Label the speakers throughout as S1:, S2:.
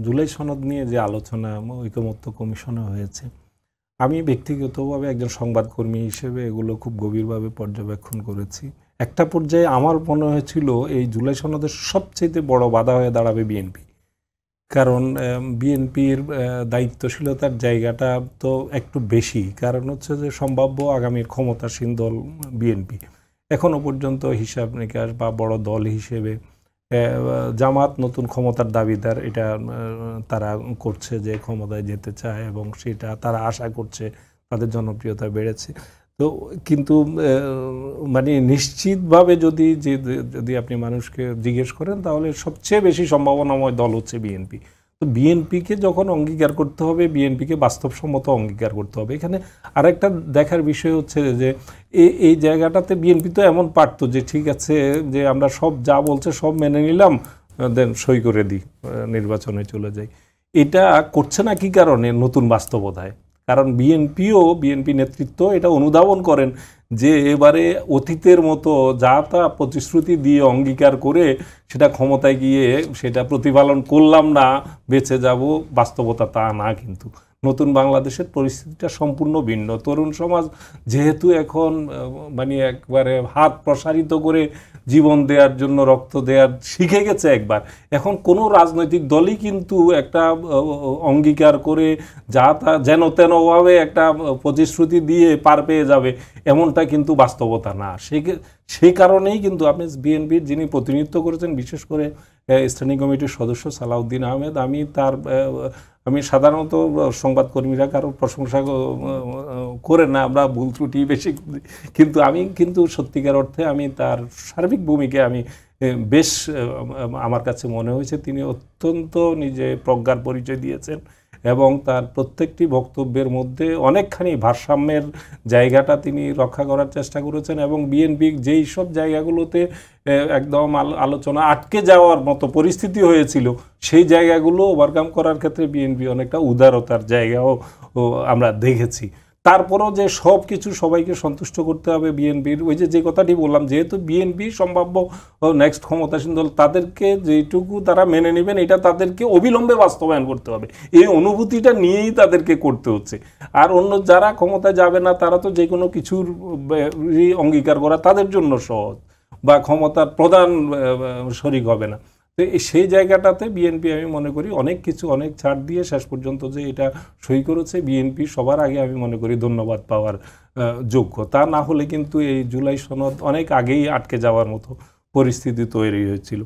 S1: জুলাই সনদ নিয়ে যে আলোচনা ঐকমত্য কমিশনে হয়েছে, আমি ব্যক্তিগতভাবে একজন সংবাদকর্মী হিসেবে এগুলো খুব গভীরভাবে পর্যবেক্ষণ করেছি। একটা পর্যায়ে আমার মনে হয়েছিল এই জুলাই সনদের সবচেয়ে বড় বাধা হয়ে দাঁড়াবে বিএনপি। কারণ বিএনপির দায়িত্বশীলতার জায়গাটা তো একটু বেশি, কারণ হচ্ছে যে সম্ভাব্য আগামীর ক্ষমতাসীন দল বিএনপি। এখনও পর্যন্ত হিসাব নিকাশ বা বড় দল হিসেবে জামাত নতুন ক্ষমতার দাবিদার, এটা তারা করছে যে ক্ষমতায় যেতে চায় এবং সেটা তারা আশা করছে, তাদের জনপ্রিয়তা বেড়েছে। তো কিন্তু মানে নিশ্চিতভাবে যদি আপনি মানুষকে জিজ্ঞেস করেন তাহলে সবচেয়ে বেশি সম্ভাবনাময় দল হচ্ছে বিএনপি। তো বিএনপিকে যখন অঙ্গীকার করতে হবে, বিএনপিকে বাস্তবসম্মত অঙ্গীকার করতে হবে। এখানে আরেকটা দেখার বিষয় হচ্ছে যে এই জায়গাটাতে বিএনপি তো এমন পারতো যে ঠিক আছে যে আমরা সব যা বলছে সব মেনে নিলাম, দেন সই করে দিই, নির্বাচনে চলে যাই। এটা করছে না কি কারণে? নতুন বাস্তবতায়। কারণ বিএনপি নেতৃত্ব এটা অনুধাবন করেন যে এবারে অতীতের মতো যা তা প্রতিশ্রুতি দিয়ে অঙ্গীকার করে সেটা ক্ষমতায় গিয়ে সেটা প্রতিপালন করলাম না, বেঁচে যাব, বাস্তবতা তা না। কিন্তু নতুন বাংলাদেশের পরিস্থিতিটা সম্পূর্ণ ভিন্ন। তরুণ সমাজ যেহেতু এখন মানে একবারে হাত প্রসারিত করে জীবন দেওয়ার জন্য রক্ত দেওয়ার শিখে গেছে একবার, এখন কোনো রাজনৈতিক দলই কিন্তু একটা অঙ্গীকার করে যা তা যেন তেনভাবে একটা প্রতিশ্রুতি দিয়ে পার পেয়ে যাবে, এমনটা কিন্তু বাস্তবতা না। সেই কারণেই কিন্তু আপনি বিএনপির যিনি প্রতিনিধিত্ব করেছেন, বিশেষ করে স্থানীয় কমিটির সদস্য সালাউদ্দিন আহমেদ, আমি সাধারণত সংবাদকর্মীরা কারো প্রশংসা করে না, আমরা ভুল ত্রুটি বেশি, কিন্তু আমি সত্যিকার অর্থে আমি তার সার্বিক ভূমিকা বেশ আমার কাছে মনে হয়েছে তিনি অত্যন্ত নিজে প্রজ্ঞার পরিচয় দিয়েছেন এবং তার প্রত্যেকটি বক্তব্যের মধ্যে অনেকখানি ভারসাম্যের জায়গাটা তিনি রক্ষা করার চেষ্টা করেছেন এবং বিএনপি যেই সব জায়গাগুলোতে একদম আলোচনা আটকে যাওয়ার মতো পরিস্থিতি হয়েছিল সেই জায়গাগুলো ওভারকাম করার ক্ষেত্রে বিএনপি অনেকটা উদারতার জায়গাও আমরা দেখেছি। তারপরও যে সব কিছু সবাইকে সন্তুষ্ট করতে হবে বিএনপির, ওই যে কথাটি বললাম, যেহেতু বিএনপি সম্ভাব্য নেক্সট ক্ষমতাসীন দল, তাদেরকে যেটুকু তারা মেনে নেবেন এটা তাদেরকে অবিলম্বে বাস্তবায়ন করতে হবে, এই অনুভূতিটা নিয়েই তাদেরকে করতে হচ্ছে। আর অন্য যারা ক্ষমতায় যাবে না তারা তো যে কোনো কিছুর অঙ্গীকার করা তাদের জন্য সহজ, বা ক্ষমতার প্রধান শরিক হবে না। তো সেই জায়গাটাতে বিএনপি আমি মনে করি অনেক ছাড় দিয়ে শেষ পর্যন্ত যে এটা সই করেছে, বিএনপি সবার আগে আমি মনে করি ধন্যবাদ পাওয়ার যোগ্য। তা না হলে কিন্তু এই জুলাই সনদ অনেক আগেই আটকে যাওয়ার মতো পরিস্থিতি তৈরি হয়েছিল।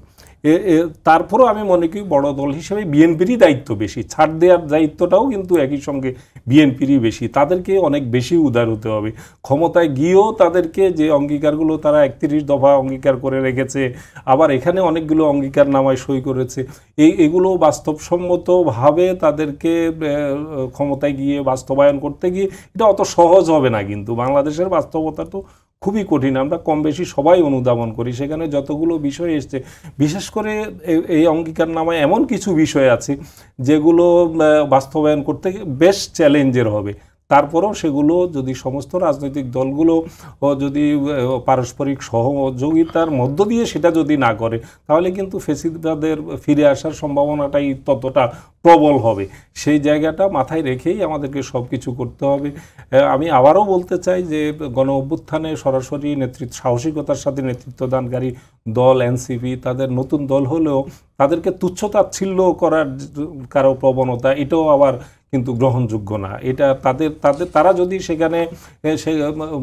S1: তারপরও আমি মনে করি বড় দল হিসেবে বিএনপিরই দায়িত্ব বেশি, ছাড় দেওয়ার দায়িত্বটাও কিন্তু একই সঙ্গে বিএনপিরই বেশি। তাদেরকে অনেক বেশি উদার হতে হবে, ক্ষমতায় গিয়েও তাদেরকে যে অঙ্গীকারগুলো তারা 31 দফা অঙ্গীকার করে রেখেছে, আবার এখানে অনেকগুলো অঙ্গীকার নামায় সই করেছে, এগুলো বাস্তবসম্মতভাবে তাদেরকে ক্ষমতায় গিয়ে বাস্তবায়ন করতে গিয়ে এটা অত সহজ হবে না। কিন্তু বাংলাদেশের বাস্তবতা তো খুবই কঠিন, আমরা কম বেশি সবাই অনুধাবন করি। সেখানে যতগুলো বিষয় এসছে, বিশেষ করে এই অঙ্গীকারনামায় এমন কিছু বিষয় আছে যেগুলো বাস্তবায়ন করতে বেশ চ্যালেঞ্জের হবে। তারপরেও সেগুলো যদি সমস্ত রাজনৈতিক দলগুলো যদি পারস্পরিক সহযোগিতার মধ্য দিয়ে সেটা যদি না করে, তাহলে কিন্তু ফ্যাসিবাদের ফিরে আসার সম্ভাবনাটাই ততটা প্রবল হবে। সেই জায়গাটা মাথায় রেখেই আমাদেরকে সব কিছু করতে হবে। আমি আবারও বলতে চাই যে গণ অভ্যুত্থানে সরাসরি সাহসিকতার সাথে নেতৃত্বদানকারী দল এনসিপি, তাদের নতুন দল হলেও তাদেরকে তুচ্ছতাচ্ছিল্য করার কারো প্রবণতা, এটাও আবার কিন্তু গ্রহণযোগ্য না। এটা তারা যদি সেখানে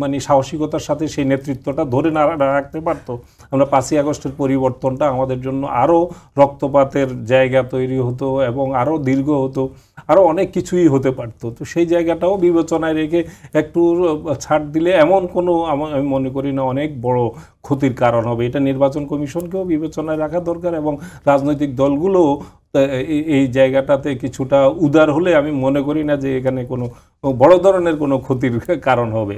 S1: মানে সাহসিকতার সাথে সেই নেতৃত্বটা ধরে না রাখতে পারতো, আমরা 5ই আগস্টের পরিবর্তনটা আমাদের জন্য আরও রক্তপাতের জায়গা তৈরি হতো এবং আরও দীর্ঘ হতো, আরও অনেক কিছুই হতে পারতো। তো সেই জায়গাটাও বিবেচনায় রেখে একটু ছাড় দিলে এমন কোনো আমি মনে করি না অনেক বড় ক্ষতির কারণ হবে। এটা নির্বাচন কমিশনকেও বিবেচনায় রাখা দরকার এবং রাজনৈতিক দলগুলো এই জায়গাটাতে কিছুটা উদার হলে আমি মনে করি না যে এখানে কোনো বড় ধরনের কোনো ক্ষতির কারণ হবে।